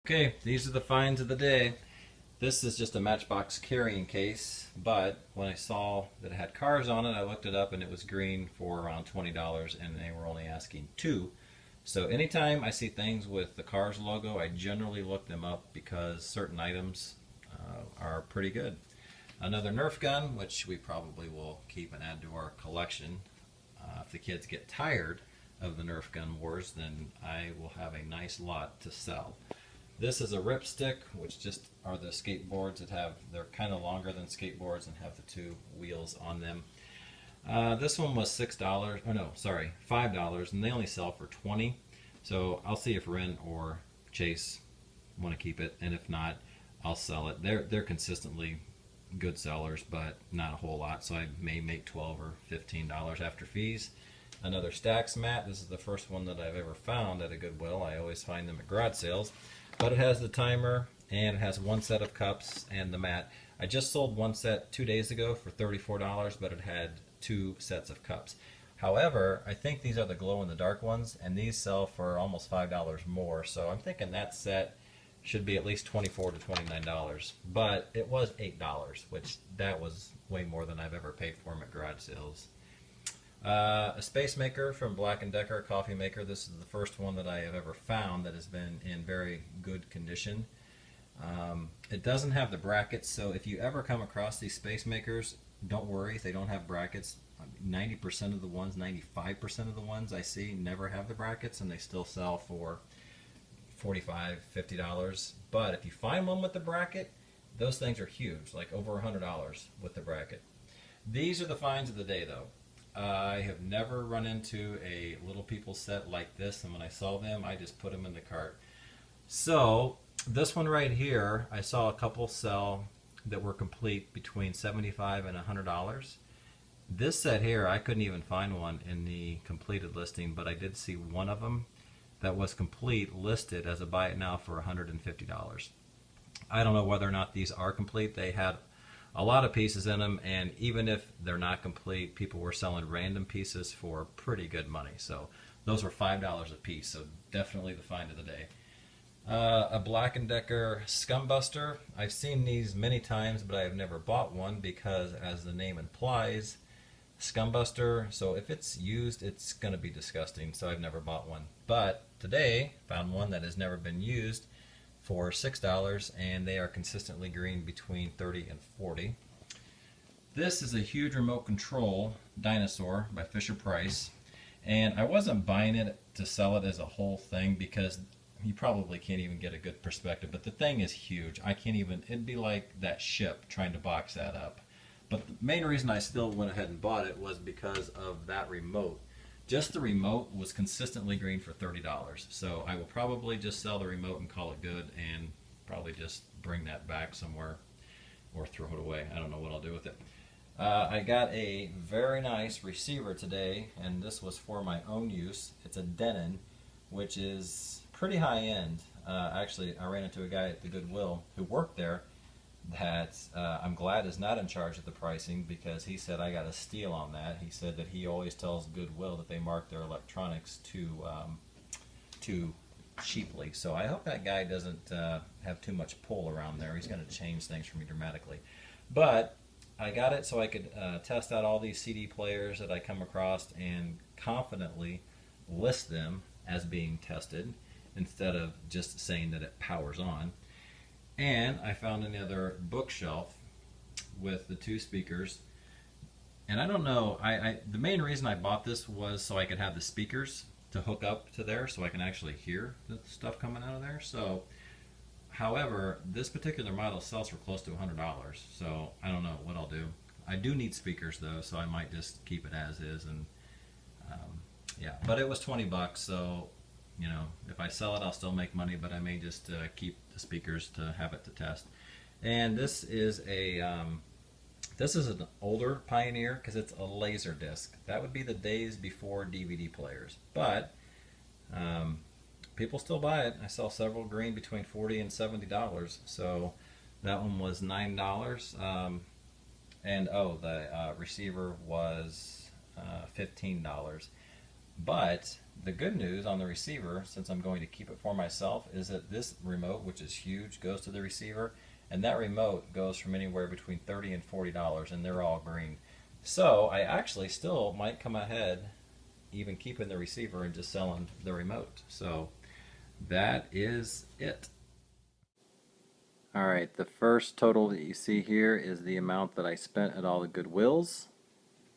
Okay, these are the finds of the day. This is just a Matchbox carrying case, but when I saw that it had cars on it, I looked it up and it was green for around $20 and they were only asking two. So anytime I see things with the Cars logo, I generally look them up because certain items are pretty good. Another Nerf gun, which we probably will keep and add to our collection. If the kids get tired of the Nerf gun wars, then I will have a nice lot to sell. This is a Ripstick, which just are the skateboards that they're kind of longer than skateboards and have the two wheels on them. This one was $6, oh no, sorry, $5, and they only sell for 20. So I'll see if Ren or Chase want to keep it, and if not, I'll sell it. They're consistently good sellers, but not a whole lot, so I may make $12 or $15 after fees. Another Stax mat. This is the first one that I've ever found at a Goodwill. I always find them at garage sales. But it has the timer, and it has one set of cups and the mat. I just sold one set 2 days ago for $34, but it had two sets of cups. However, I think these are the glow-in-the-dark ones, and these sell for almost $5 more. So I'm thinking that set should be at least $24 to $29. But it was $8, which that was way more than I've ever paid for them at garage sales. A Space Maker from Black & Decker, coffee maker. This is the first one that I have ever found that has been in very good condition. It doesn't have the brackets, so if you ever come across these Space Makers, don't worry if they don't have brackets. 90% of the ones, 95% of the ones I see never have the brackets, and they still sell for $45, $50. But if you find one with the bracket, those things are huge, like over $100 with the bracket. These are the finds of the day, though. I have never run into a Little People set like this, and when I saw them, I just put them in the cart. So, this one right here, I saw a couple sell that were complete between $75 and $100. This set here, I couldn't even find one in the completed listing, but I did see one of them that was complete listed as a buy it now for $150. I don't know whether or not these are complete. They had a lot of pieces in them, and even if they're not complete, people were selling random pieces for pretty good money. So those were $5 a piece, so definitely the find of the day. A Black & Decker Scumbuster. I've seen these many times, but I have never bought one because, as the name implies, Scumbuster, so if it's used, it's going to be disgusting, so I've never bought one. But today, found one that has never been used for $6, and they are consistently green between 30 and 40. This is a huge remote control dinosaur by Fisher-Price, and I wasn't buying it to sell it as a whole thing because you probably can't even get a good perspective, but the thing is huge. I can't even, it'd be like that ship trying to box that up. But the main reason I still went ahead and bought it was because of that remote. Just the remote was consistently green for $30. So I will probably just sell the remote and call it good, and probably just bring that back somewhere or throw it away. I don't know what I'll do with it. I got a very nice receiver today, and this was for my own use. It's a Denon, which is pretty high end. Actually, I ran into a guy at the Goodwill who worked there that I'm glad is not in charge of the pricing, because he said I got a steal on that. He said that he always tells Goodwill that they mark their electronics too cheaply. So I hope that guy doesn't have too much pull around there. He's going to change things for me dramatically. But I got it so I could test out all these CD players that I come across and confidently list them as being tested instead of just saying that it powers on. And I found another bookshelf with the two speakers. And I don't know, the main reason I bought this was so I could have the speakers to hook up to there so I can actually hear the stuff coming out of there. So, however, this particular model sells for close to $100. So I don't know what I'll do. I do need speakers though, so I might just keep it as is. And yeah, but it was 20 bucks, so you know, if I sell it, I'll still make money, but I may just keep the speakers to have it to test. And this is an older Pioneer because it's a laser disc. That would be the days before DVD players, but people still buy it. I sell several green between $40 and $70. So that one was $9, and the receiver was $15. But the good news on the receiver, since I'm going to keep it for myself, is that this remote, which is huge, goes to the receiver, and that remote goes from anywhere between $30 and $40, and they're all green. So I actually still might come ahead, even keeping the receiver and just selling the remote. So that is it. All right, the first total that you see here is the amount that I spent at all the Goodwills.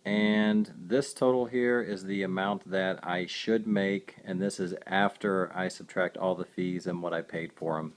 And this total here is the amount that I should make, and this is after I subtract all the fees and what I paid for them.